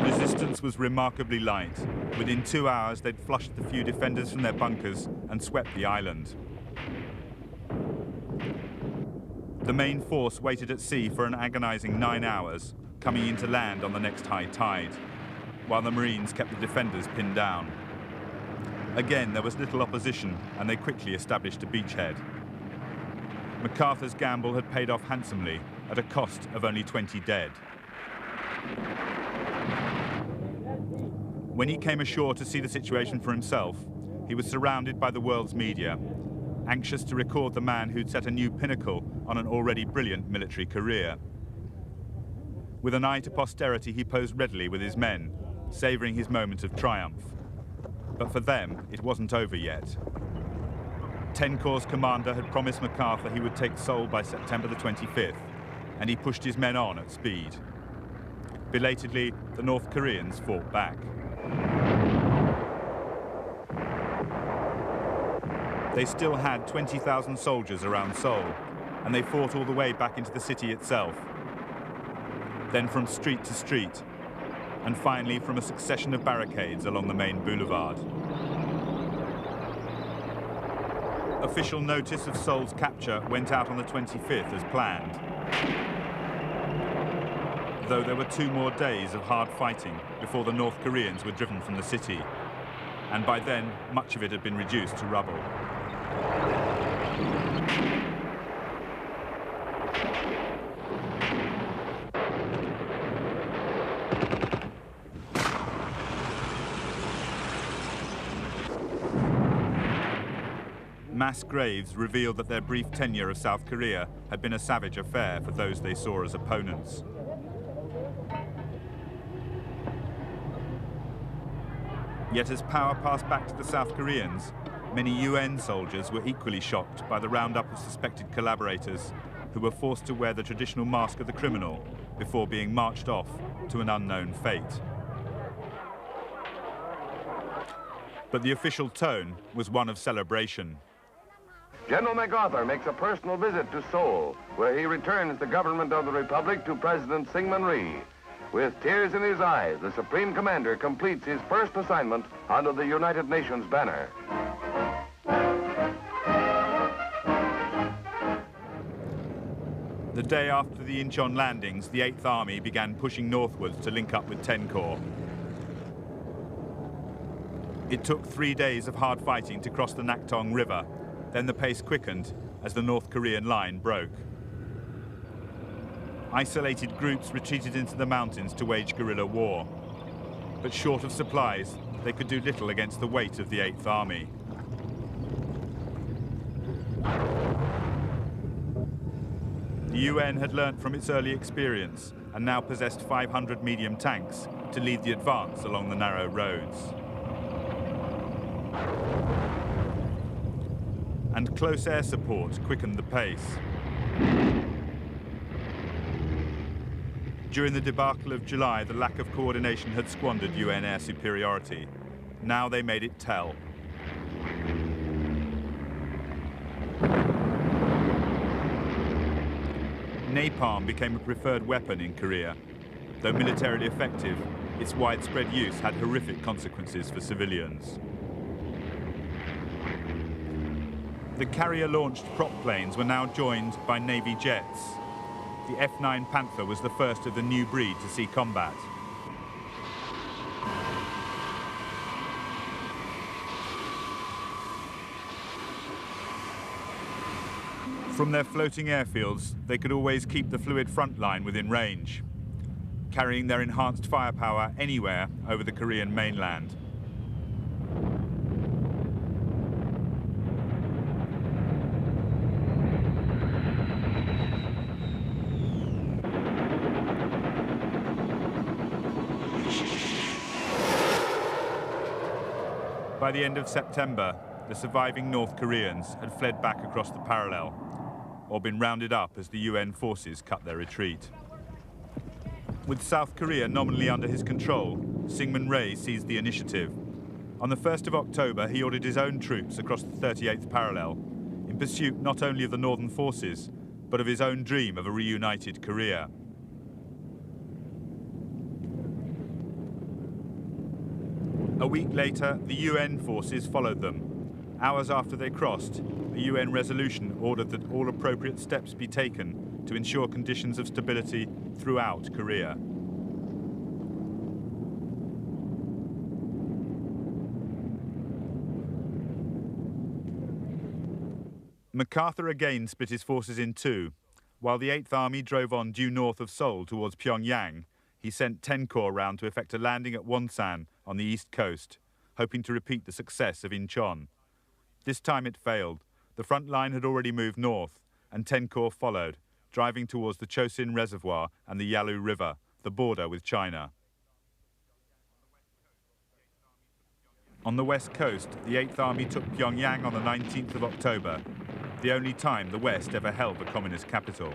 Resistance was remarkably light. Within 2 hours, they'd flushed the few defenders from their bunkers and swept the island. The main force waited at sea for an agonizing 9 hours, coming into land on the next high tide, while the Marines kept the defenders pinned down. Again, there was little opposition, and they quickly established a beachhead. MacArthur's gamble had paid off handsomely, at a cost of only 20 dead. When he came ashore to see the situation for himself, he was surrounded by the world's media, anxious to record the man who'd set a new pinnacle on an already brilliant military career. With an eye to posterity, he posed readily with his men, savouring his moment of triumph. But for them, it wasn't over yet. 10 Corps' commander had promised MacArthur he would take Seoul by September the 25th, and he pushed his men on at speed. Belatedly, the North Koreans fought back. They still had 20,000 soldiers around Seoul, and they fought all the way back into the city itself. Then from street to street, and finally from a succession of barricades along the main boulevard. Official notice of Seoul's capture went out on the 25th as planned. Though there were 2 more days of hard fighting before the North Koreans were driven from the city, and by then much of it had been reduced to rubble. Mass graves revealed that their brief tenure of South Korea had been a savage affair for those they saw as opponents. Yet as power passed back to the South Koreans, many UN soldiers were equally shocked by the roundup of suspected collaborators who were forced to wear the traditional mask of the criminal before being marched off to an unknown fate. But the official tone was one of celebration. General MacArthur makes a personal visit to Seoul, where he returns the government of the Republic to President Syngman Rhee. With tears in his eyes, the Supreme Commander completes his first assignment under the United Nations banner. The day after the Incheon landings, the 8th Army began pushing northwards to link up with 10 Corps. It took 3 days of hard fighting to cross the Naktong River. Then the pace quickened as the North Korean line broke. Isolated groups retreated into the mountains to wage guerrilla war. But short of supplies, they could do little against the weight of the 8th Army. The UN had learnt from its early experience and now possessed 500 medium tanks to lead the advance along the narrow roads. And close air support quickened the pace. During the debacle of July, the lack of coordination had squandered UN air superiority. Now they made it tell. Napalm became a preferred weapon in Korea. Though militarily effective, its widespread use had horrific consequences for civilians. The carrier-launched prop planes were now joined by Navy jets. The F-9 Panther was the first of the new breed to see combat. From their floating airfields, they could always keep the fluid front line within range, carrying their enhanced firepower anywhere over the Korean mainland. By the end of September, the surviving North Koreans had fled back across the parallel, or been rounded up as the UN forces cut their retreat. With South Korea nominally under his control, Syngman Rhee seized the initiative. On the 1st of October, he ordered his own troops across the 38th parallel, in pursuit not only of the northern forces, but of his own dream of a reunited Korea. A week later, the UN forces followed them. Hours after they crossed, a UN resolution ordered that all appropriate steps be taken to ensure conditions of stability throughout Korea. MacArthur again split his forces in two. While the 8th Army drove on due north of Seoul towards Pyongyang, he sent 10 Corps round to effect a landing at Wonsan on the east coast, hoping to repeat the success of Incheon. This time it failed. The front line had already moved north, and 10 Corps followed, driving towards the Chosin Reservoir and the Yalu River, the border with China. On the west coast, the 8th Army took Pyongyang on the 19th of October, the only time the West ever held the communist capital.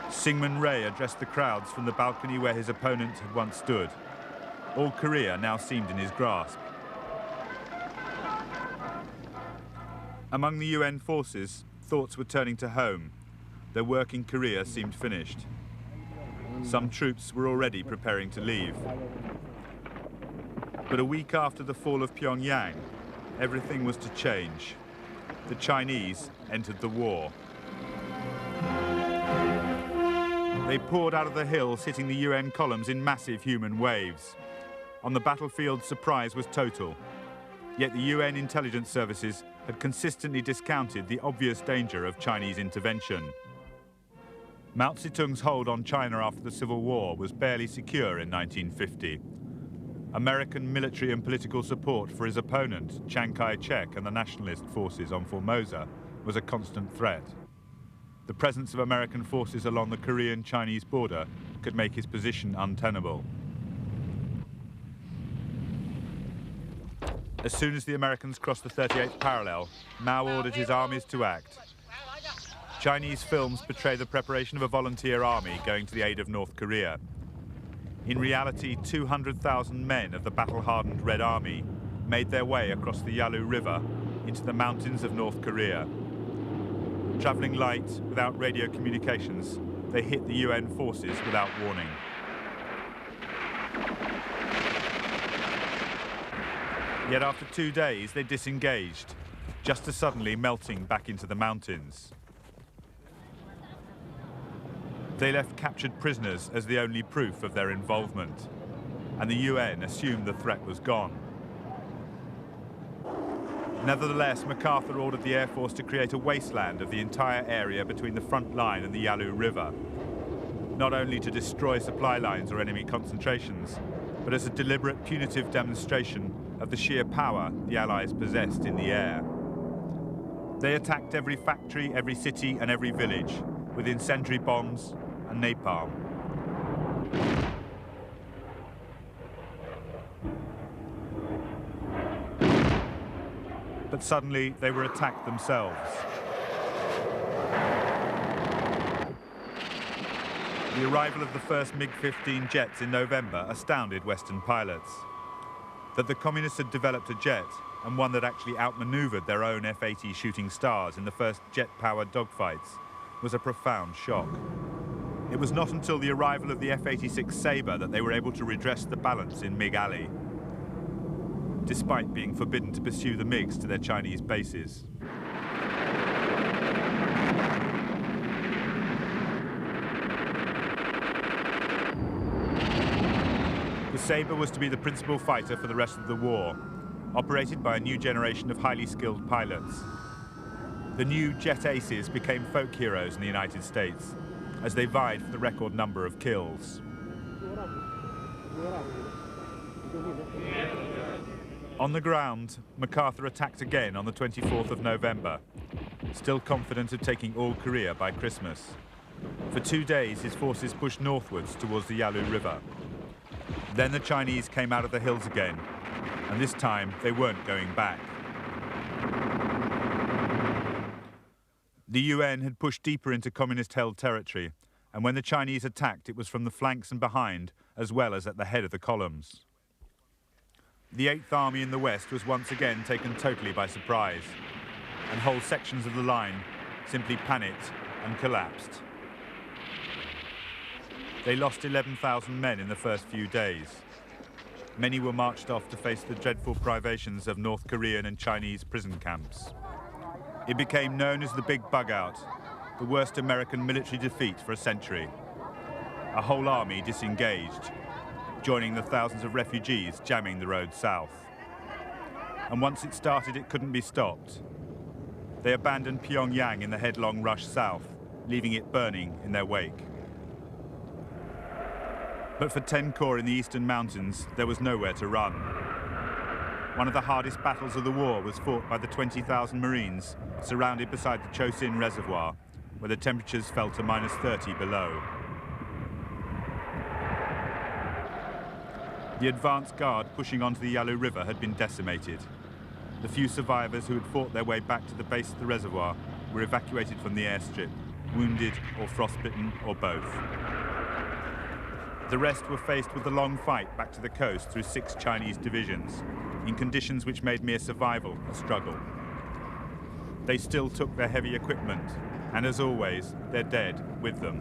Syngman Rhee addressed the crowds from the balcony where his opponent had once stood. All Korea now seemed in his grasp. Among the UN forces, thoughts were turning to home. Their work in Korea seemed finished. Some troops were already preparing to leave. But a week after the fall of Pyongyang, everything was to change. The Chinese entered the war. They poured out of the hills, hitting the UN columns in massive human waves. On the battlefield, surprise was total. Yet the UN intelligence services had consistently discounted the obvious danger of Chinese intervention. Mao Zedong's hold on China after the Civil War was barely secure in 1950. American military and political support for his opponent, Chiang Kai-shek, and the nationalist forces on Formosa was a constant threat. The presence of American forces along the Korean-Chinese border could make his position untenable. As soon as the Americans crossed the 38th parallel, Mao ordered his armies to act. Chinese films portray the preparation of a volunteer army going to the aid of North Korea. In reality, 200,000 men of the battle-hardened Red Army made their way across the Yalu River into the mountains of North Korea. Traveling light, without radio communications, they hit the UN forces without warning. Yet after 2 days, they disengaged, just as suddenly melting back into the mountains. They left captured prisoners as the only proof of their involvement, and the UN assumed the threat was gone. Nevertheless, MacArthur ordered the Air Force to create a wasteland of the entire area between the front line and the Yalu River, not only to destroy supply lines or enemy concentrations, but as a deliberate punitive demonstration of the sheer power the Allies possessed in the air. They attacked every factory, every city, and every village with incendiary bombs and napalm. But suddenly they were attacked themselves. The arrival of the first MiG-15 jets in November astounded Western pilots. That the communists had developed a jet, and one that actually outmaneuvered their own F-80 Shooting Stars in the first jet-powered dogfights, was a profound shock. It was not until the arrival of the F-86 Sabre that they were able to redress the balance in MiG Alley, despite being forbidden to pursue the MiGs to their Chinese bases. The Sabre was to be the principal fighter for the rest of the war, operated by a new generation of highly skilled pilots. The new jet aces became folk heroes in the United States, as they vied for the record number of kills. On the ground, MacArthur attacked again on the 24th of November, still confident of taking all Korea by Christmas. For 2 days, his forces pushed northwards towards the Yalu River. Then the Chinese came out of the hills again, and this time they weren't going back. The UN had pushed deeper into communist-held territory, and when the Chinese attacked, it was from the flanks and behind, as well as at the head of the columns. The 8th Army in the west was once again taken totally by surprise, and whole sections of the line simply panicked and collapsed. They lost 11,000 men in the first few days. Many were marched off to face the dreadful privations of North Korean and Chinese prison camps. It became known as the Big Bug Out, the worst American military defeat for a century. A whole army disengaged, joining the thousands of refugees jamming the road south. And once it started, it couldn't be stopped. They abandoned Pyongyang in the headlong rush south, leaving it burning in their wake. But for 10 Corps in the eastern mountains, there was nowhere to run. One of the hardest battles of the war was fought by the 20,000 Marines surrounded beside the Chosin Reservoir, where the temperatures fell to -30 below. The advance guard pushing onto the Yalu River had been decimated. The few survivors who had fought their way back to the base of the reservoir were evacuated from the airstrip, wounded or frostbitten or both. The rest were faced with the long fight back to the coast through 6 Chinese divisions, in conditions which made mere survival a struggle. They still took their heavy equipment, and as always, their dead with them.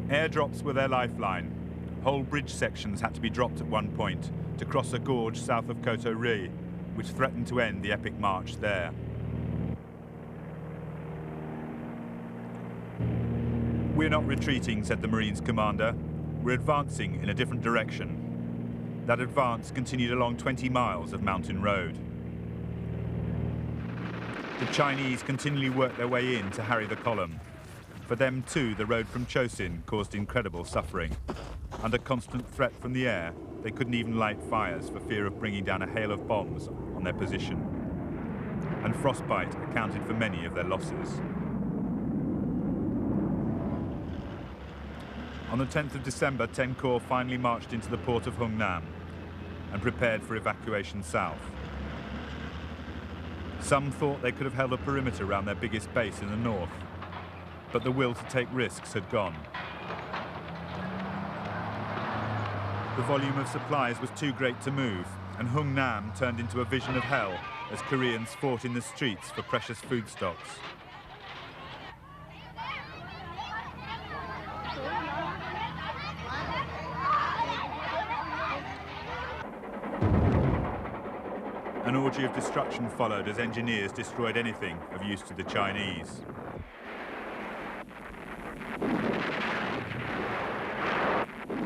Airdrops were their lifeline. Whole bridge sections had to be dropped at one point to cross a gorge south of Koto Rhee, which threatened to end the epic march there. "We're not retreating," said the Marines' commander. "We're advancing in a different direction." That advance continued along 20 miles of mountain road. The Chinese continually worked their way in to harry the column. For them too, the road from Chosin caused incredible suffering. Under constant threat from the air, they couldn't even light fires for fear of bringing down a hail of bombs on their position. And frostbite accounted for many of their losses. On the 10th of December, 10 Corps finally marched into the port of Hungnam and prepared for evacuation south. Some thought they could have held a perimeter around their biggest base in the north, but the will to take risks had gone. The volume of supplies was too great to move, and Hungnam turned into a vision of hell as Koreans fought in the streets for precious food stocks. An orgy of destruction followed as engineers destroyed anything of use to the Chinese.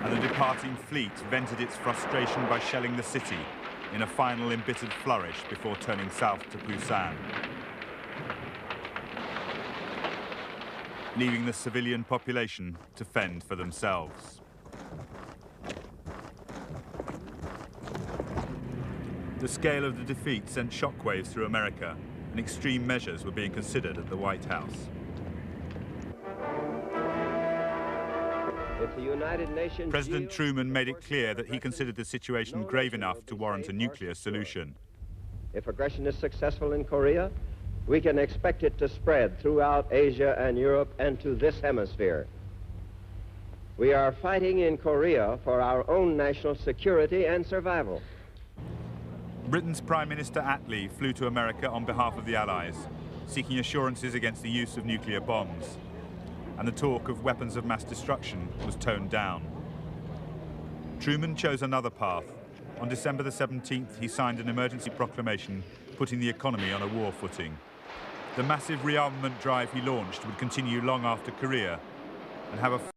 And the departing fleet vented its frustration by shelling the city in a final embittered flourish before turning south to Busan, leaving the civilian population to fend for themselves. The scale of the defeat sent shockwaves through America, and extreme measures were being considered at the White House. President Truman made it clear that he considered the situation grave enough to warrant a nuclear solution. If aggression is successful in Korea, we can expect it to spread throughout Asia and Europe and to this hemisphere. We are fighting in Korea for our own national security and survival. Britain's Prime Minister Attlee flew to America on behalf of the Allies, seeking assurances against the use of nuclear bombs. And the talk of weapons of mass destruction was toned down. Truman chose another path. On December the 17th, he signed an emergency proclamation putting the economy on a war footing. The massive rearmament drive he launched would continue long after Korea and have a